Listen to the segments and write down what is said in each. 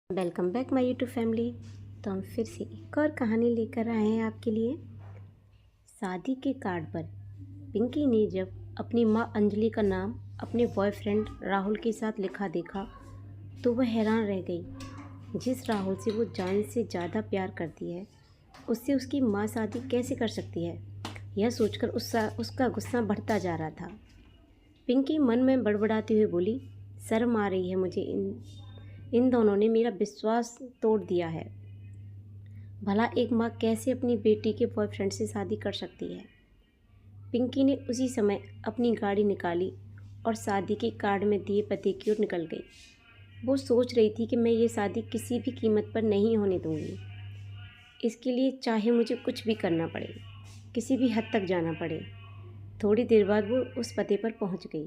Welcome back my YouTube family. तो हम फिर से एक और कहानी लेकर आए हैं आपके लिए। शादी के कार्ड पर पिंकी ने जब अपनी माँ अंजलि का नाम अपने बॉयफ्रेंड राहुल के साथ लिखा देखा तो वह हैरान रह गई। जिस राहुल से वो जान से ज़्यादा प्यार करती है उससे उसकी माँ शादी कैसे कर सकती है, यह सोचकर उसका गुस्सा बढ़ता जा रहा था। पिंकी मन में बड़बड़ाते हुए बोली, शर्म आ रही है मुझे, इन दोनों ने मेरा विश्वास तोड़ दिया है। भला एक माँ कैसे अपनी बेटी के बॉयफ्रेंड से शादी कर सकती है। पिंकी ने उसी समय अपनी गाड़ी निकाली और शादी के कार्ड में दिए पते की ओर निकल गई। वो सोच रही थी कि मैं ये शादी किसी भी कीमत पर नहीं होने दूंगी। इसके लिए चाहे मुझे कुछ भी करना पड़े, किसी भी हद तक जाना पड़े। थोड़ी देर बाद वो उस पते पर पहुंच गई।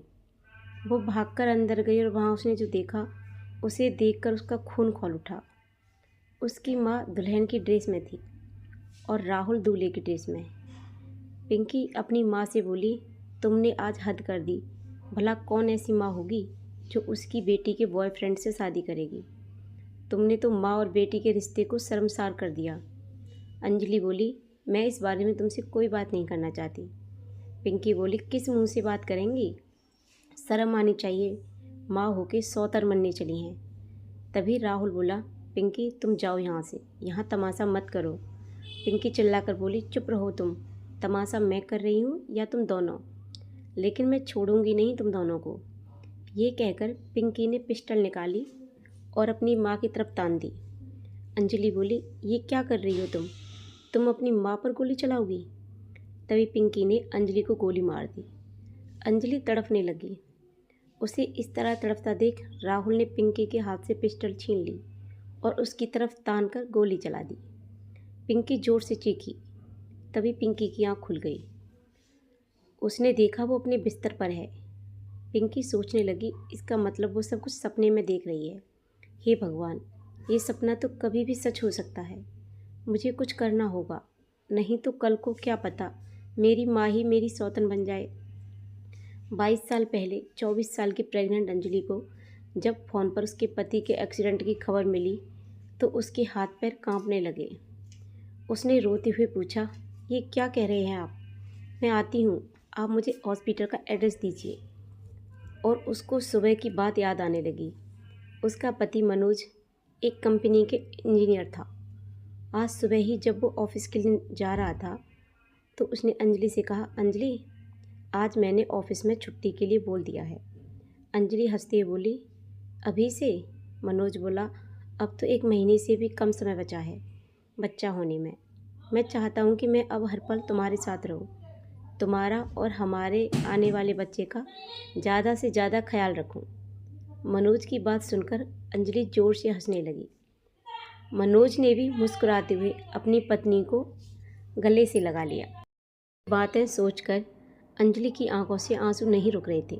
वो भागकर अंदर गई और वहाँ उसने जो देखा उसे देखकर उसका खून खौल उठा। उसकी माँ दुल्हन की ड्रेस में थी और राहुल दूल्हे की ड्रेस में। पिंकी अपनी माँ से बोली, तुमने आज हद कर दी। भला कौन ऐसी माँ होगी जो उसकी बेटी के बॉयफ्रेंड से शादी करेगी। तुमने तो माँ और बेटी के रिश्ते को शर्मसार कर दिया। अंजलि बोली, मैं इस बारे में तुमसे कोई बात नहीं करना चाहती। पिंकी बोली, किस मुँह से बात करेंगी, शर्म आनी चाहिए, माँ होके 100 तर मनने चली हैं। तभी राहुल बोला, पिंकी तुम जाओ यहाँ से, यहाँ तमाशा मत करो। पिंकी चिल्लाकर बोली, चुप रहो तुम, तमाशा मैं कर रही हूँ या तुम दोनों, लेकिन मैं छोड़ूंगी नहीं तुम दोनों को। ये कहकर पिंकी ने पिस्टल निकाली और अपनी माँ की तरफ तान दी। अंजलि बोली, ये क्या कर रही हो तुम अपनी माँ पर गोली चलाओगी। तभी पिंकी ने अंजलि को गोली मार दी। अंजलि तड़पने लगी। उसे इस तरह तड़पता देख राहुल ने पिंकी के हाथ से पिस्टल छीन ली और उसकी तरफ तान कर गोली चला दी। पिंकी जोर से चीखी। तभी पिंकी की आंख खुल गई। उसने देखा वो अपने बिस्तर पर है। पिंकी सोचने लगी, इसका मतलब वो सब कुछ सपने में देख रही है। हे भगवान, ये सपना तो कभी भी सच हो सकता है। मुझे कुछ करना होगा, नहीं तो कल को क्या पता मेरी माँ ही मेरी सौतन बन जाए। 22 साल पहले 24 साल की प्रेग्नेंट अंजलि को जब फ़ोन पर उसके पति के एक्सीडेंट की खबर मिली तो उसके हाथ पैर कांपने लगे। उसने रोते हुए पूछा, ये क्या कह रहे हैं आप। मैं आती हूँ, आप मुझे हॉस्पिटल का एड्रेस दीजिए। और उसको सुबह की बात याद आने लगी। उसका पति मनोज एक कंपनी के इंजीनियर था। आज सुबह ही जब वो ऑफिस के लिए जा रहा था तो उसने अंजलि से कहा, अंजलि आज मैंने ऑफिस में छुट्टी के लिए बोल दिया है। अंजलि हंसते हुए बोली, अभी से। मनोज बोला, अब तो 1 महीने से भी कम समय बचा है बच्चा होने में। मैं चाहता हूँ कि मैं अब हर पल तुम्हारे साथ रहूँ, तुम्हारा और हमारे आने वाले बच्चे का ज़्यादा से ज़्यादा ख्याल रखूँ। मनोज की बात सुनकर अंजलि ज़ोर से हंसने लगी। मनोज ने भी मुस्कुराते हुए अपनी पत्नी को गले से लगा लिया। बातें सोचकर अंजलि की आंखों से आंसू नहीं रुक रहे थे।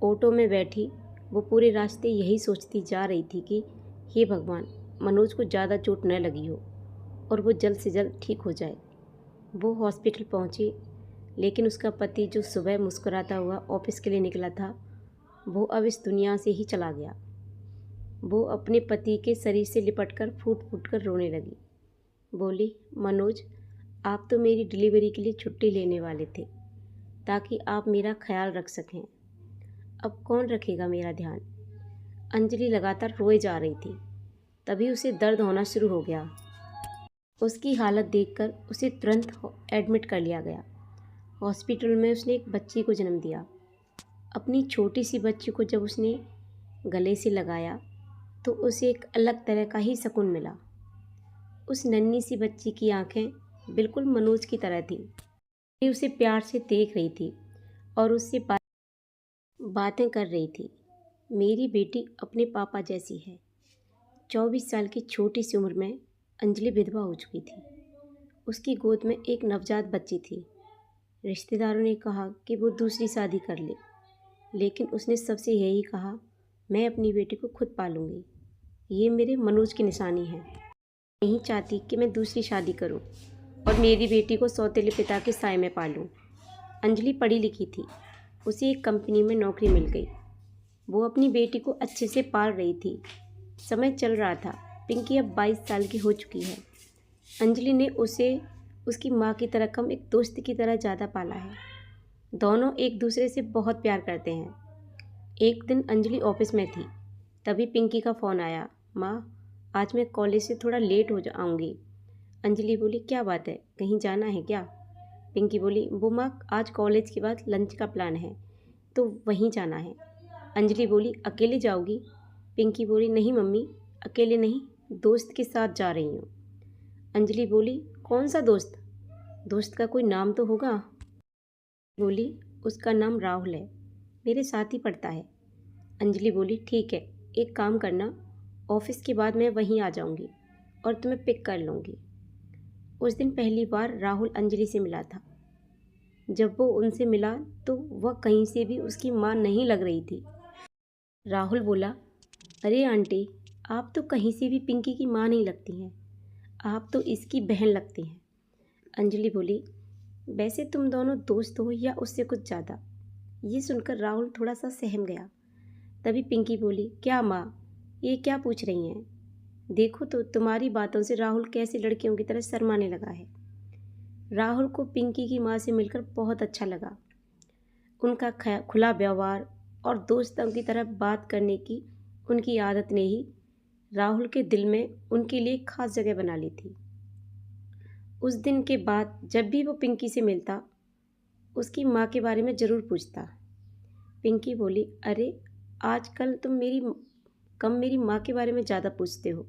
ऑटो में बैठी वो पूरे रास्ते यही सोचती जा रही थी कि हे भगवान, मनोज को ज़्यादा चोट न लगी हो और वो जल्द से जल्द ठीक हो जाए। वो हॉस्पिटल पहुंची, लेकिन उसका पति जो सुबह मुस्कुराता हुआ ऑफिस के लिए निकला था वो अब इस दुनिया से ही चला गया। वो अपने पति के शरीर से लिपटकर फूट फूट कर रोने लगी। बोली, मनोज आप तो मेरी डिलीवरी के लिए छुट्टी लेने वाले थे ताकि आप मेरा ख्याल रख सकें, अब कौन रखेगा मेरा ध्यान। अंजलि लगातार रोए जा रही थी। तभी उसे दर्द होना शुरू हो गया। उसकी हालत देखकर उसे तुरंत एडमिट कर लिया गया। हॉस्पिटल में उसने एक बच्ची को जन्म दिया। अपनी छोटी सी बच्ची को जब उसने गले से लगाया तो उसे एक अलग तरह का ही सुकून मिला। उस नन्ही सी बच्ची की आंखें बिल्कुल मनोज की तरह थीं। वो उसे प्यार से देख रही थी और उससे बातें कर रही थी। मेरी बेटी अपने पापा जैसी है। 24 साल की छोटी सी उम्र में अंजलि विधवा हो चुकी थी। उसकी गोद में एक नवजात बच्ची थी। रिश्तेदारों ने कहा कि वो दूसरी शादी कर ले, लेकिन उसने सबसे यही कहा, मैं अपनी बेटी को खुद पालूंगी। ये मेरे मनोज की निशानी है। नहीं चाहती कि मैं दूसरी शादी करूं और मेरी बेटी को सौतेले पिता के साए में पालूं। अंजलि पढ़ी लिखी थी। उसे एक कंपनी में नौकरी मिल गई। वो अपनी बेटी को अच्छे से पाल रही थी। समय चल रहा था। पिंकी अब 22 साल की हो चुकी है। अंजलि ने उसे उसकी माँ की तरह कम, एक दोस्त की तरह ज़्यादा पाला है। दोनों एक दूसरे से बहुत प्यार करते हैं। एक दिन अंजलि ऑफिस में थी, तभी पिंकी का फ़ोन आया। माँ, आज मैं कॉलेज से थोड़ा लेट हो जाऊँगी। अंजलि बोली, क्या बात है, कहीं जाना है क्या? पिंकी बोली, वो माँ, आज कॉलेज के बाद लंच का प्लान है, तो वहीं जाना है। अंजलि बोली, अकेले जाओगी? पिंकी बोली, नहीं मम्मी, अकेले नहीं, दोस्त के साथ जा रही हूँ। अंजलि बोली, कौन सा दोस्त? दोस्त का कोई नाम तो होगा। बोली, उसका नाम राहुल है, मेरे साथ ही पढ़ता है। अंजलि बोली, ठीक है, एक काम करना, ऑफिस के बाद मैं वहीं आ जाऊंगी और तुम्हें पिक कर लूँगी। उस दिन पहली बार राहुल अंजलि से मिला था। जब वो उनसे मिला तो वह कहीं से भी उसकी माँ नहीं लग रही थी। राहुल बोला, अरे आंटी, आप तो कहीं से भी पिंकी की माँ नहीं लगती हैं, आप तो इसकी बहन लगती हैं। अंजलि बोली, वैसे तुम दोनों दोस्त हो या उससे कुछ ज़्यादा। ये सुनकर राहुल थोड़ा सा सहम गया। तभी पिंकी बोली, क्या माँ, ये क्या पूछ रही हैं? देखो तो तुम्हारी बातों से राहुल कैसे लड़कियों की तरह शर्माने लगा है। राहुल को पिंकी की माँ से मिलकर बहुत अच्छा लगा। उनका खुला व्यवहार और दोस्तों की तरह बात करने की उनकी आदत ने ही राहुल के दिल में उनके लिए खास जगह बना ली थी। उस दिन के बाद जब भी वो पिंकी से मिलता, उसकी माँ के बारे में ज़रूर पूछता। पिंकी बोली, अरे आजकल तुम मेरी माँ के बारे में ज़्यादा पूछते हो,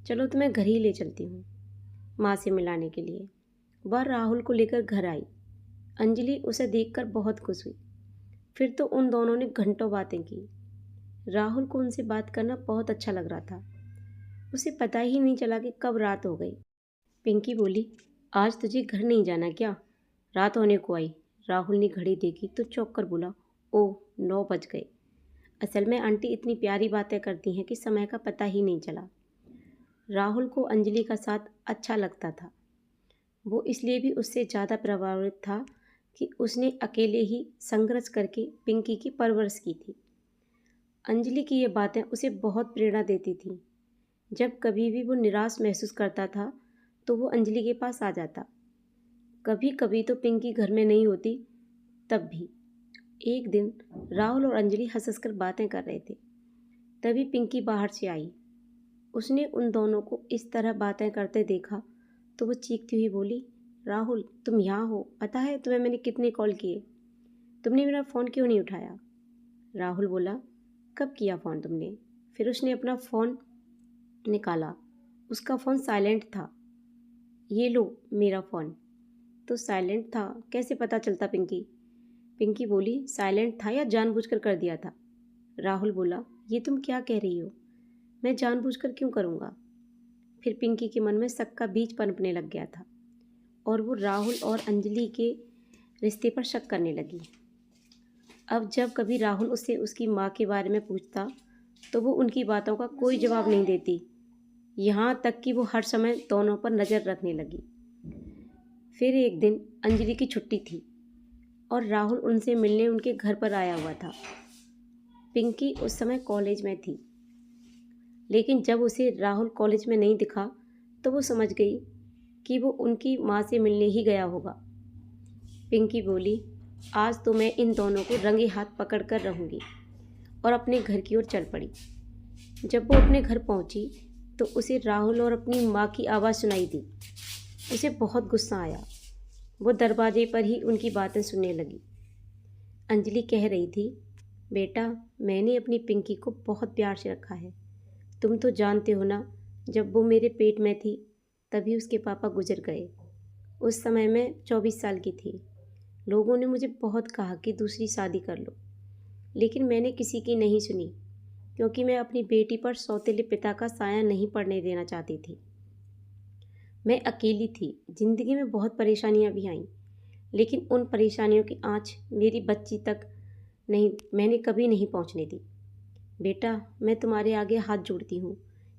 चलो तुम्हें घर ही ले चलती हूँ माँ से मिलाने के लिए। वह राहुल को लेकर घर आई। अंजलि उसे देखकर बहुत खुश हुई। फिर तो उन दोनों ने घंटों बातें की। राहुल को उनसे बात करना बहुत अच्छा लग रहा था। उसे पता ही नहीं चला कि कब रात हो गई। पिंकी बोली, आज तुझे घर नहीं जाना क्या? रात होने को आई। राहुल ने घड़ी देखी तो चौंक कर बोला, ओह, 9 बज गए। असल में आंटी इतनी प्यारी बातें करती हैं कि समय का पता ही नहीं चला। राहुल को अंजलि का साथ अच्छा लगता था। वो इसलिए भी उससे ज़्यादा प्रभावित था कि उसने अकेले ही संघर्ष करके पिंकी की परवरिश की थी। अंजलि की ये बातें उसे बहुत प्रेरणा देती थीं। जब कभी भी वो निराश महसूस करता था तो वो अंजलि के पास आ जाता। कभी कभी तो पिंकी घर में नहीं होती तब भी। एक दिन राहुल और अंजलि हंस हंस कर बातें कर रहे थे, तभी पिंकी बाहर से आई। उसने उन दोनों को इस तरह बातें करते देखा तो वो चीखती हुई बोली, राहुल, तुम यहाँ हो? पता है तुम्हें मैंने कितने कॉल किए, तुमने मेरा फ़ोन क्यों नहीं उठाया? राहुल बोला, कब किया फ़ोन तुमने? फिर उसने अपना फ़ोन निकाला। उसका फ़ोन साइलेंट था। ये लो मेरा फ़ोन। तो साइलेंट था, कैसे पता चलता पिंकी? पिंकी बोली, साइलेंट था या जानबूझकर कर दिया था? राहुल बोला, ये तुम क्या कह रही हो? मैं जानबूझकर क्यों करूँगा? फिर पिंकी के मन में शक का बीज पनपने लग गया था और वो राहुल और अंजलि के रिश्ते पर शक करने लगी। अब जब कभी राहुल उससे उसकी माँ के बारे में पूछता तो वो उनकी बातों का कोई जवाब नहीं देती, यहाँ तक कि वो हर समय दोनों पर नज़र रखने लगी। फिर एक दिन अंजलि की छुट्टी थी और राहुल उनसे मिलने उनके घर पर आया हुआ था। पिंकी उस समय कॉलेज में थी, लेकिन जब उसे राहुल कॉलेज में नहीं दिखा तो वो समझ गई कि वो उनकी माँ से मिलने ही गया होगा। पिंकी बोली, आज तो मैं इन दोनों को रंगे हाथ पकड़ कर रहूँगी, और अपने घर की ओर चल पड़ी। जब वो अपने घर पहुँची तो उसे राहुल और अपनी माँ की आवाज़ सुनाई दी। उसे बहुत गुस्सा आया। वो दरवाजे पर ही उनकी बातें सुनने लगी। अंजलि कह रही थी, बेटा, मैंने अपनी पिंकी को बहुत प्यार से रखा है। तुम तो जानते हो ना, जब वो मेरे पेट में थी तभी उसके पापा गुजर गए। उस समय मैं 24 साल की थी। लोगों ने मुझे बहुत कहा कि दूसरी शादी कर लो, लेकिन मैंने किसी की नहीं सुनी, क्योंकि मैं अपनी बेटी पर सौतेले पिता का साया नहीं पड़ने देना चाहती थी। मैं अकेली थी। ज़िंदगी में बहुत परेशानियां भी आईं, लेकिन उन परेशानियों की आँच मेरी बच्ची तक मैंने कभी नहीं पहुंचने दी। बेटा, मैं तुम्हारे आगे हाथ जोड़ती हूँ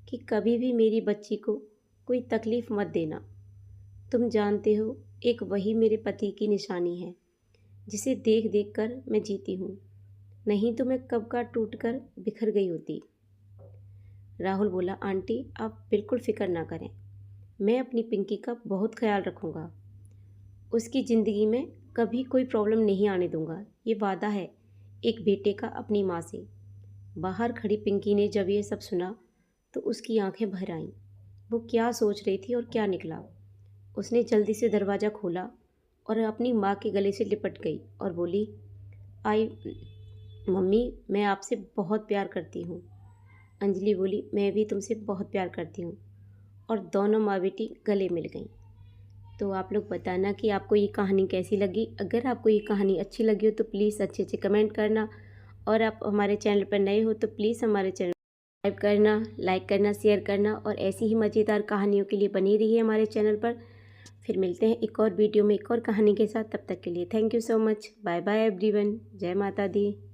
कि कभी भी मेरी बच्ची को कोई तकलीफ़ मत देना। तुम जानते हो, एक वही मेरे पति की निशानी है जिसे देख देख कर मैं जीती हूँ, नहीं तो मैं कब का टूट कर बिखर गई होती। राहुल बोला, आंटी आप बिल्कुल फ़िक्र ना करें, मैं अपनी पिंकी का बहुत ख्याल रखूँगा। उसकी ज़िंदगी में कभी कोई प्रॉब्लम नहीं आने दूँगा, ये वादा है एक बेटे का अपनी माँ से। बाहर खड़ी पिंकी ने जब ये सब सुना तो उसकी आंखें भर आईं। वो क्या सोच रही थी और क्या निकला। उसने जल्दी से दरवाज़ा खोला और अपनी माँ के गले से लिपट गई और बोली, आई मम्मी, मैं आपसे बहुत प्यार करती हूँ। अंजलि बोली, मैं भी तुमसे बहुत प्यार करती हूँ। और दोनों माँ बेटी गले मिल गईं। तो आप लोग बताना कि आपको ये कहानी कैसी लगी। अगर आपको ये कहानी अच्छी लगी हो तो प्लीज़ अच्छे अच्छे कमेंट करना, और आप हमारे चैनल पर नए हो तो प्लीज़ हमारे चैनल सब्सक्राइब करना, लाइक करना, शेयर करना, और ऐसी ही मज़ेदार कहानियों के लिए बनी रहिए हमारे चैनल पर। फिर मिलते हैं एक और वीडियो में एक और कहानी के साथ। तब तक के लिए thank you so much. Bye bye everyone. जय माता दी।